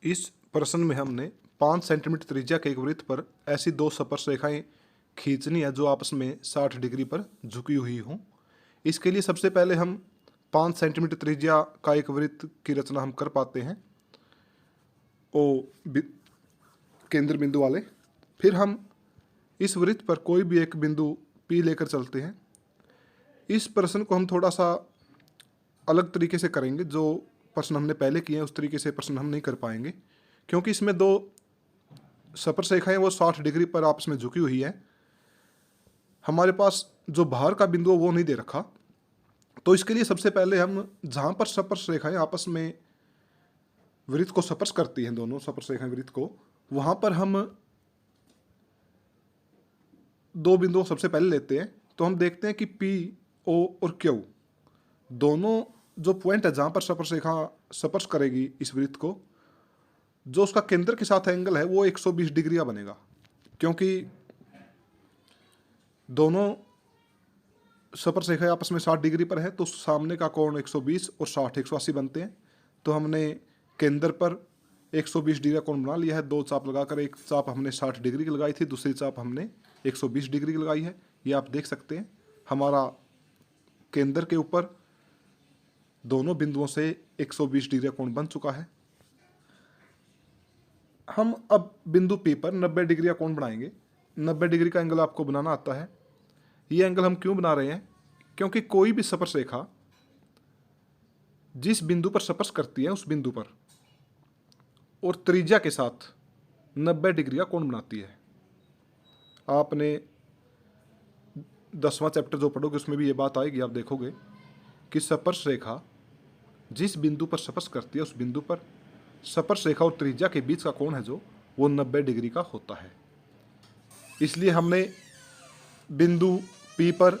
इस प्रश्न में हमने 5 सेंटीमीटर त्रिज्या के एक वृत्त पर ऐसी दो स्पर्श रेखाएं खींचनी है जो आपस में 60 डिग्री पर झुकी हुई हों। इसके लिए सबसे पहले हम 5 सेंटीमीटर त्रिज्या का एक वृत्त की रचना हम कर पाते हैं ओ केंद्र बिंदु वाले। फिर हम इस वृत्त पर कोई भी एक बिंदु P लेकर चलते हैं। इस प्रश्न को हम थोड़ा सा अलग तरीके से करेंगे। जो प्रश्न हमने पहले किए हैं उस तरीके से प्रश्न हम नहीं कर पाएंगे, क्योंकि इसमें दो स्पर्श रेखाएं वो 60 डिग्री पर आपस में झुकी हुई है। हमारे पास जो बाहर का बिंदु है वो नहीं दे रखा, तो इसके लिए सबसे पहले हम जहाँ पर स्पर्श रेखाएं आपस में वृत्त को स्पर्श करती हैं, दोनों स्पर्श रेखाएं वृत्त को, वहाँ पर हम दो बिंदु सबसे पहले लेते हैं। तो हम देखते हैं कि P, O और Q दोनों जो पॉइंट है जहाँ पर स्पर्श रेखा स्पर्श करेगी इस वृत्त को, जो उसका केंद्र के साथ एंगल है वो 120 डिग्री का बनेगा, क्योंकि दोनों स्पर्श रेखाएं आपस में 60 डिग्री पर है तो सामने का कोण 120 और 60 180 बनते हैं। तो हमने केंद्र पर 120 डिग्री का कोण बना लिया है। दो चाप लगाकर, एक चाप हमने 60 डिग्री की लगाई थी, दूसरी चाप हमने 120 डिग्री की लगाई है। ये आप देख सकते हैं हमारा केंद्र के ऊपर दोनों बिंदुओं से 120 डिग्री का कोण बन चुका है। हम अब बिंदु P पर 90 डिग्री का कोण बनाएंगे। 90 डिग्री का एंगल आपको बनाना आता है। ये एंगल हम क्यों बना रहे हैं? क्योंकि कोई भी स्पर्श रेखा जिस बिंदु पर स्पर्श करती है उस बिंदु पर और त्रिज्या के साथ 90 डिग्री का कोण बनाती है। आपने 10वां चैप्टर जो पढ़ोगे उसमें भी ये बात आएगी। आप देखोगे कि स्पर्श रेखा जिस बिंदु पर स्पर्श करती है उस बिंदु पर स्पर्श रेखा और त्रिज्या के बीच का कोण है जो वो 90 डिग्री का होता है। इसलिए हमने बिंदु P पर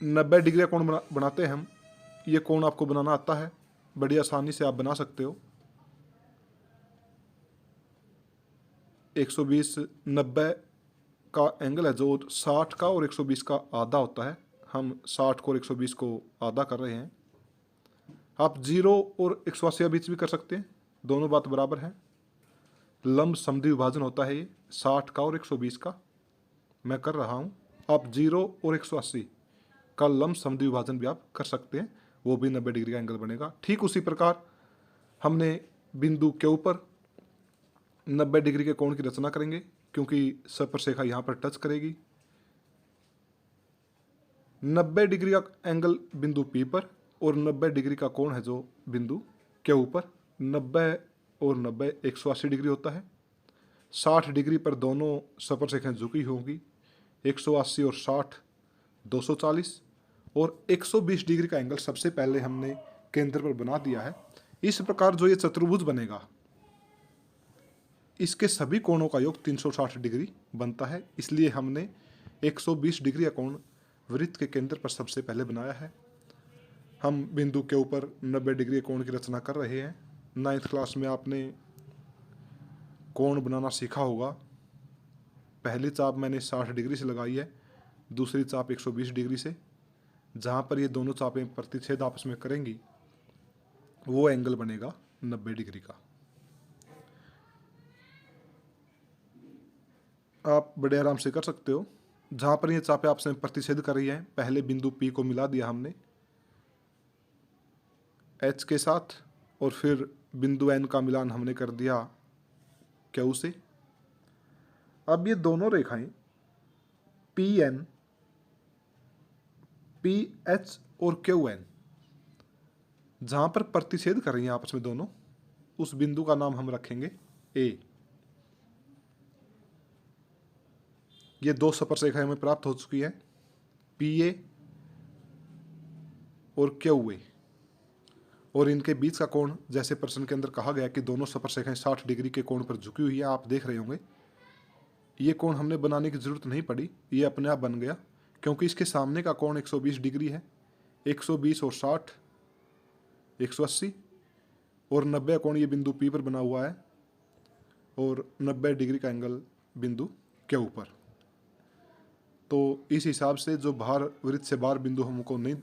90 डिग्री का कोण बनाते हैं हम। ये कोण आपको बनाना आता है, बड़ी आसानी से आप बना सकते हो। 120 90 का एंगल है जो 60 का और 120 का आधा होता है। हम 60 को और 120 को आधा कर रहे हैं। आप 0 और 180 के बीच भी कर सकते हैं, दोनों बात बराबर है। लंब समद्वि विभाजन होता है ये 60 का और 120 का। मैं कर रहा हूँ। आप 0 और 180 का लंब समद्वि विभाजन भी आप कर सकते हैं, वो भी 90 डिग्री का एंगल बनेगा। ठीक उसी प्रकार हमने बिंदु के ऊपर 90 डिग्री के कोण की रचना करेंगे, क्योंकि स्पर्श रेखा यहाँ पर टच करेगी। 90 डिग्री का एंगल बिंदु P पर और 90 डिग्री का कोण है जो बिंदु के ऊपर। 90 और 90 180 डिग्री होता है। 60 डिग्री पर दोनों स्पर्श रेखाएं झुकी होंगी। 180 और 60 240 और 120 डिग्री का एंगल सबसे पहले हमने केंद्र पर बना दिया है। इस प्रकार जो ये चतुर्भुज बनेगा इसके सभी कोणों का योग 360 डिग्री बनता है। इसलिए हमने 120 डिग्री का कोण वृत्त के केंद्र पर सबसे पहले बनाया है। हम बिंदु के ऊपर 90 डिग्री कोण की रचना कर रहे हैं। 9th क्लास में आपने कोण बनाना सीखा होगा। पहली चाप मैंने 60 डिग्री से लगाई है, दूसरी चाप 120 डिग्री से। जहाँ पर ये दोनों चापें प्रतिच्छेद आपस में करेंगी वो एंगल बनेगा 90 डिग्री का। आप बड़े आराम से कर सकते हो। जहाँ पर ये चापें आपस में प्रतिच्छेद कर रही हैं, पहले बिंदु P को मिला दिया हमने H के साथ, और फिर बिंदु N का मिलान हमने कर दिया Q से। अब ये दोनों रेखाएं PN, PH और QN जहाँ पर प्रतिच्छेद कर रही हैं आपस में दोनों, उस बिंदु का नाम हम रखेंगे A। ये दो स्पर्श रेखाएं हमें प्राप्त हो चुकी हैं, PA और QA, और इनके बीच का कोण जैसे प्रश्न के अंदर कहा गया कि दोनों स्पर्श रेखाएं 60 डिग्री के कोण पर झुकी हुई है। आप देख रहे होंगे ये कोण हमने बनाने की जरूरत नहीं पड़ी, ये अपने आप बन गया, क्योंकि इसके सामने का कोण 120 डिग्री है। 120 और 60 180 और 90 कोण ये बिंदु P पर बना हुआ है, और 90 डिग्री का एंगल बिंदु के ऊपर। तो इस हिसाब से जो बाहर वृत्त से बाहर बिंदु हमको नहीं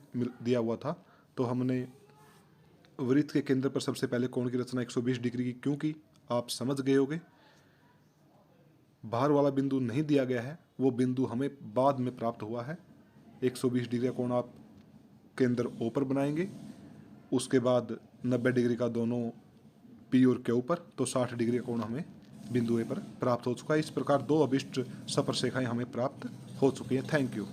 दिया हुआ था, तो हमने वृत्त के केंद्र पर सबसे पहले कोण की रचना 120 डिग्री की क्यों की आप समझ गए होंगे। बाहर वाला बिंदु नहीं दिया गया है, वो बिंदु हमें बाद में प्राप्त हुआ है। 120 डिग्री का कोण आप केंद्र ओ पर बनाएंगे, उसके बाद 90 डिग्री का दोनों पी और क्यू पर, तो 60 डिग्री का कोण हमें बिंदु ए पर प्राप्त हो चुका है। इस प्रकार 2 अभिष्ट स्पर्शरेखाएं हमें प्राप्त हो चुकी हैं। Thank you.